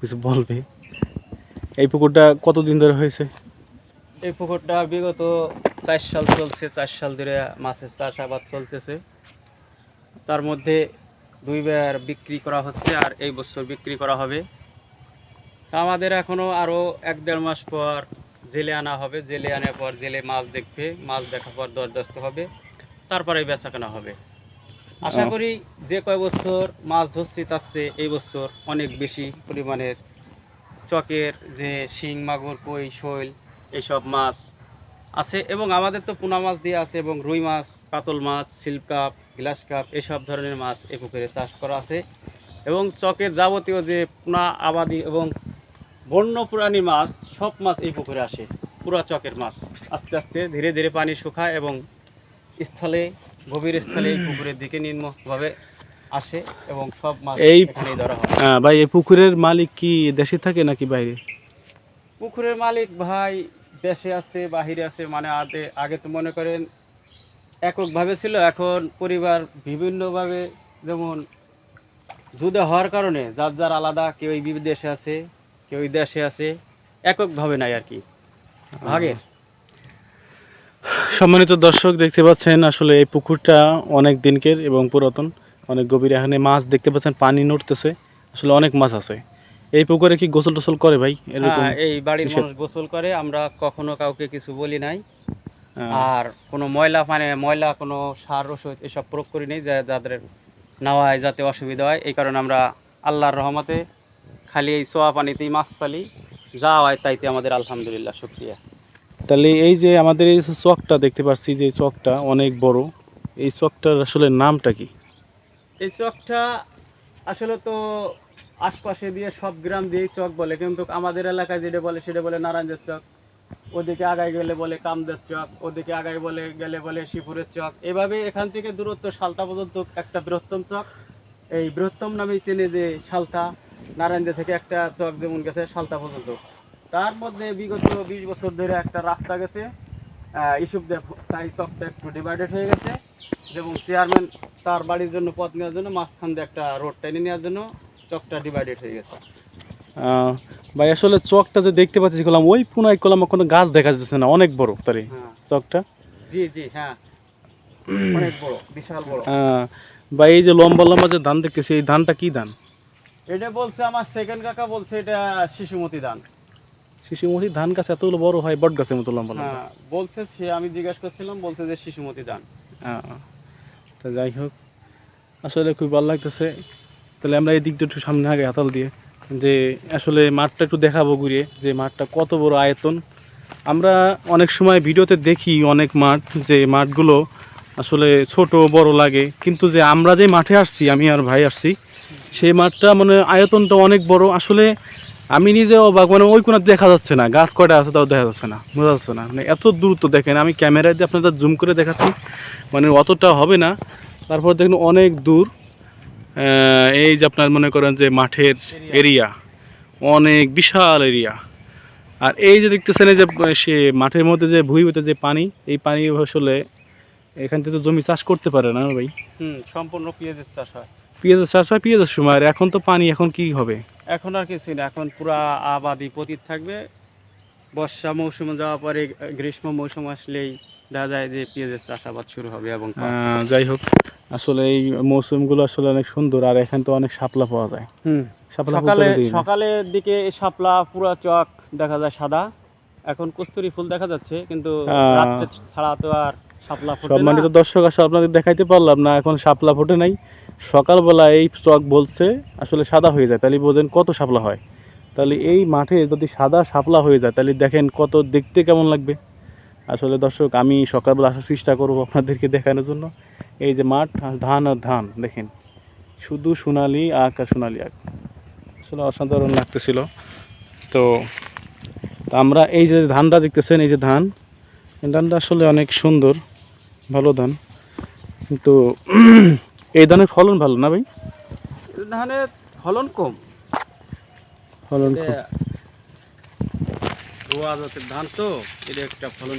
কিছু বলবে। এই পুকুরটা কতদিন ধরে হয়েছে? এই পুকুরটা বিগত 4 সাল চলছে, 4 সাল ধরে মাছের চাষাবাদ চলতেছে। তার মধ্যে 2বার বিক্রি করা হচ্ছে আর এই বছর বিক্রি করা হবে। আমাদের এখনো আরো 1-1.5 মাস পর জেলে আনা হবে, জেলে আনার পর জেলে মাছ দেখবে, মাছ দেখার পর দরদাস্ত হবে, তারপরে বেচা কেনা হবে। আশা করি যে কয় বছর মাছ ধরছি তার চেয়ে এই বছর অনেক বেশি পরিমাণের চকের যে শিং, মাগুর, কই, শৈল এইসব মাছ আছে এবং আমাদের তো পোনা মাছ দিয়ে আছে এবং রুই মাছ, কাতল মাছ, সিল্ক কাপ, গ্লাস কাপ এসব ধরনের মাছ এই পুকুরে চাষ করা আছে এবং চকের যাবতীয় যে পোনা আবাদি এবং বন্য প্রাণী মাছ সব মাছ এই পুকুরে আসে। পুরা চকের মাছ আস্তে আস্তে ধীরে ধীরে পানি শুকায় এবং স্থলে গভীর স্থলে এই পুকুরের দিকে নিম্নভাবে আসে এবং সব মাছ এখানেই ধরা হয়। ভাই এই পুকুরের মালিক কি দেশে থাকে নাকি বাইরে? পুকুরের মালিক ভাই দেশে আছে, বাহিরে আছে, মানে আগে আগে তো মনে করেন এককভাবে ছিল, এখন পরিবার বিভিন্নভাবে, যেমন যুদ্ধ হওয়ার কারণে যার যার আলাদা, কেউ বিদেশে আছে, কেউ দেশে আছে, এককভাবে নাই আর কি, ভাগের। সম্মানিত দর্শক দেখতে পাচ্ছেন আসলে এই পুকুরটা অনেক দিনকের এবং পুরাতন, অনেক গভীর। এখানে মাছ দেখতে পাচ্ছেন, পানি নড়তেছে, আসলে অনেক মাছ আছে। এই পুকুরে কি গোসল টোসল করে ভাই? হ্যাঁ, এই বাড়ির মানুষ গোসল করে, আমরা কখনো কাউকে কিছু বলি নাই। আর কোনো ময়লা ময়লা কোনো সার ওষুধ এসব প্রয়োগ করি নেই যাদের নেওয়ায় যাতে অসুবিধা হয়, এই কারণে আমরা আল্লাহর রহমতে খালি এই সোয়া পানিতেই মাছ পালি, যা হয় তাইতে আমাদের আলহামদুলিল্লাহ শুকরিয়া। তাহলে এই যে আমাদের এই চকটা দেখতে পাচ্ছি, যে চকটা অনেক বড়, এই চকটার আসলে নামটা কি? এই চকটা আসলে তো আশপাশে দিয়ে সব গ্রাম দিয়েই চক বলে, কিন্তু আমাদের এলাকায় যেটা বলে সেটা বলে নারায়ণদের চক, ওদিকে আগায় গেলে বলে কামদের চক, ওদিকে আগায় গেলে বলে শিবপুরের চক। এভাবে এখান থেকে দূরত্ব সালতা পর্যন্ত একটা বৃহত্তম চক, এই বৃহত্তম নামেই চেনে যে সালতা। নারায়ণদের থেকে একটা চক যেমন গেছে সালতা পর্যন্ত, তার মধ্যে বিগত 20 বছর ধরে একটা রাস্তা গেছে ইসুফদেব, তাই চকটা একটু ডিভাইডেড হয়ে গেছে, যেমন চেয়ারম্যান তার বাড়ির জন্য পথ নেওয়ার জন্য মাঝখান দিয়ে একটা রোড টেনে নেওয়ার জন্য চকটা ডিভাইডেড হয়ে গেছে। ভাই আসলে চকটা যে দেখতে পাচ্ছি কলাম, ওই পুনাই কলাম কোনো গাছ দেখা যাচ্ছে না, অনেক বড় তাই চকটা। জি জি, হ্যাঁ অনেক বড়, বিশাল বড়। ভাই এই যে লম্বা লম্বা যে ধান দেখতেছি, এই ধানটা কি ধান? এটা বলছে আমার সেকেন্ড কাকা, বলছে এটা শিশুমতি ধান। শিশুমতি ধান গাছ এতগুলো বড় হয়, বট গাছের মতো লম্বা লম্বা? হ্যাঁ বলছে, সে আমি জিজ্ঞাসা করছিলাম, বলছে যে শিশুমতি ধান। তা যাই হোক, আসলে খুব ভালো লাগতেছে। তাহলে আমরা এই দিকটা একটু সামনে আগে হাতাল দিয়ে, যে আসলে মাঠটা একটু দেখাবো ঘুরিয়ে, যে মাঠটা কত বড় আয়তন। আমরা অনেক সময় ভিডিওতে দেখি অনেক মাঠ, যে মাঠগুলো আসলে ছোট বড় লাগে, কিন্তু যে আমরা যে মাঠে আসছি, আমি আর ভাই আসছি, সেই মাঠটা মানে আয়তনটা অনেক বড়। আসলে আমি নিজে অবাক, মানে ওই কোনো দেখা যাচ্ছে না, গাছ কয়টা আছে তাও দেখা যাচ্ছে না, বোঝা যাচ্ছে না, মানে এত দূরত্ব। দেখেন আমি ক্যামেরায় দিয়ে আপনাদের জুম করে দেখাচ্ছি, মানে অতটা হবে না। তারপর দেখুন অনেক দূর, এই যে আপনার মনে করেন যে মাঠের এরিয়া অনেক বিশাল এরিয়া। আর এই যে দেখতেছেন এই যে সে মাঠের মধ্যে যে ভুঁইতে যে পানি, এই পানি আসলে এখান থেকে তো জমি চাষ করতে পারে না ভাই। সম্পূর্ণ পেঁয়াজের চাষ হয়। পেঁয়াজের চাষ হয় পেঁয়াজের সময়, আর এখন তো পানি, এখন কি হবে? এখন আর কিছুই না, এখন পুরা আবাদি পতিত থাকবে। বর্ষা মৌসুমে যাওয়ার পরে গ্রীষ্ম মৌসুম আসলেই দেখা যায় যে পেঁয়াজের চাষাবাদ শুরু হবে। এবং যাই হোক, আসলে এই মৌসুমগুলো আসলে অনেক সুন্দর, আর এখানে তো অনেক শাপলা পাওয়া যায়। সকালের দিকে শাপলা পুরা চক দেখা যায় সাদা, এখন কস্তুরি ফুল দেখা যাচ্ছে, কিন্তু রাতে ছাড়া তো আর শাপলা ফোটে না। সম্মানিত দর্শক, আসলে আপনাদের দেখাইতে পারলাম না, এখন শাপলা ফোটে নাই। সকালবেলা এই চক বলছে আসলে সাদা হয়ে যায়, তাহলে বোঝেন কত শাপলা হয়। তাহলে এই মাঠে যদি সাদা শাপলা হয়ে যায়, তাহলে দেখেন কত দেখতে কেমন লাগবে। আসলে দর্শক, আমি সকালবেলা আসার চেষ্টা করবো আপনাদেরকে দেখানোর জন্য। এই যে মাঠ, ধান আর ধান, দেখেন শুধু সোনালি আঁক আর সোনালি আঁক, আসলে অসাধারণ লাগতেছিল। তো আমরা এই যে ধানটা দেখতেছেন, এই যে ধান, ধানটা আসলে অনেক সুন্দর, ভালো ধান, কিন্তু এই ধানের ফলন ভালো না ভাই? ধানের ফলন কম, ফলন রোয়া জাতের ধান তো, এটা একটা ফলন